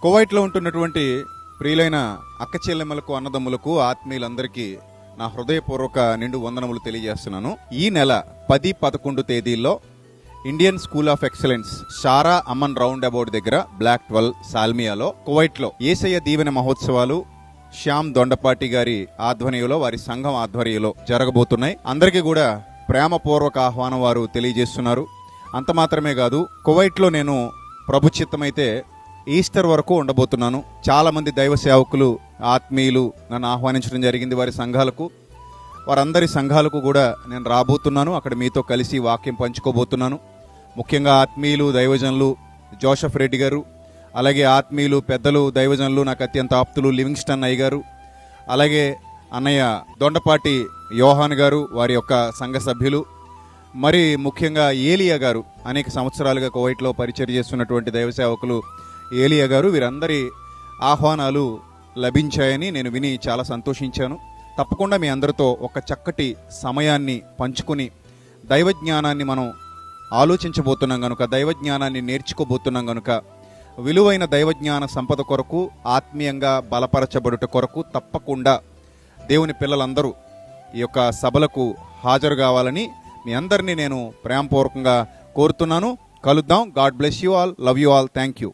కువైట్లో ఉంటున్నటువంటి ప్రియులైన అక్క చెల్లెమ్మలకు, అన్నదమ్ములకు, ఆత్మీయులందరికీ నా హృదయపూర్వక నిండు వందనములు తెలియజేస్తున్నాను. ఈ నెల 10-11 తేదీల్లో Indian school of excellence Sarah Aman round about దగ్గర బ్లాక్ 12 సాల్మియాలో కువైట్లో యేసయ్య దీవెన మహోత్సవాలు శ్యామ్ దొండపాటి గారి ఆధ్వర్యంలో, వారి సంఘం ఆధ్వర్యంలో జరగబోతున్నాయి. అందరికీ కూడా ప్రేమపూర్వక ఆహ్వానం వారు తెలియజేస్తున్నారు. అంత మాత్రమే కాదు, కువైట్లో నేను ప్రభు చిత్తమైతే ఈస్టర్ వరకు ఉండబోతున్నాను. చాలా మంది దైవ సేవకులు, ఆత్మీయులు నన్ను ఆహ్వానించడం జరిగింది. వారి సంఘాలకు, వారందరి సంఘాలకు కూడా నేను రాబోతున్నాను. అక్కడ మీతో కలిసి వాక్యం పంచుకోబోతున్నాను. ముఖ్యంగా ఆత్మీయులు, దైవజనులు జోసెఫ్ రెడ్డి గారు, అలాగే ఆత్మీయులు, పెద్దలు, దైవజనులు, నాకు అత్యంత ఆప్తులు లివింగ్స్టన్ అయ్య గారు, అలాగే అన్నయ్య దొండపాటి యోహాన్ గారు, వారి యొక్క సంఘ సభ్యులు, మరి ముఖ్యంగా ఏలియా గారు, అనేక సంవత్సరాలుగా కువైట్లో పరిచర్య చేస్తున్నటువంటి దైవ సేవకులు ఏలియా గారు, వీరందరి ఆహ్వానాలు లభించాయని నేను విని చాలా సంతోషించాను. తప్పకుండా మీ అందరితో ఒక చక్కటి సమయాన్ని పంచుకుని దైవజ్ఞానాన్ని మనం ఆలోచించబోతున్నాం కనుక, దైవజ్ఞానాన్ని నేర్చుకోబోతున్నాం కనుక, విలువైన దైవజ్ఞాన సంపద కొరకు, ఆత్మీయంగా బలపరచబడుట కొరకు తప్పకుండా దేవుని పిల్లలందరూ ఈ యొక్క సభలకు హాజరు కావాలని మీ అందరినీ నేను ప్రేమపూర్వకంగా కోరుతున్నాను. కలుద్దాం. God bless you all. Love you all. Thank you.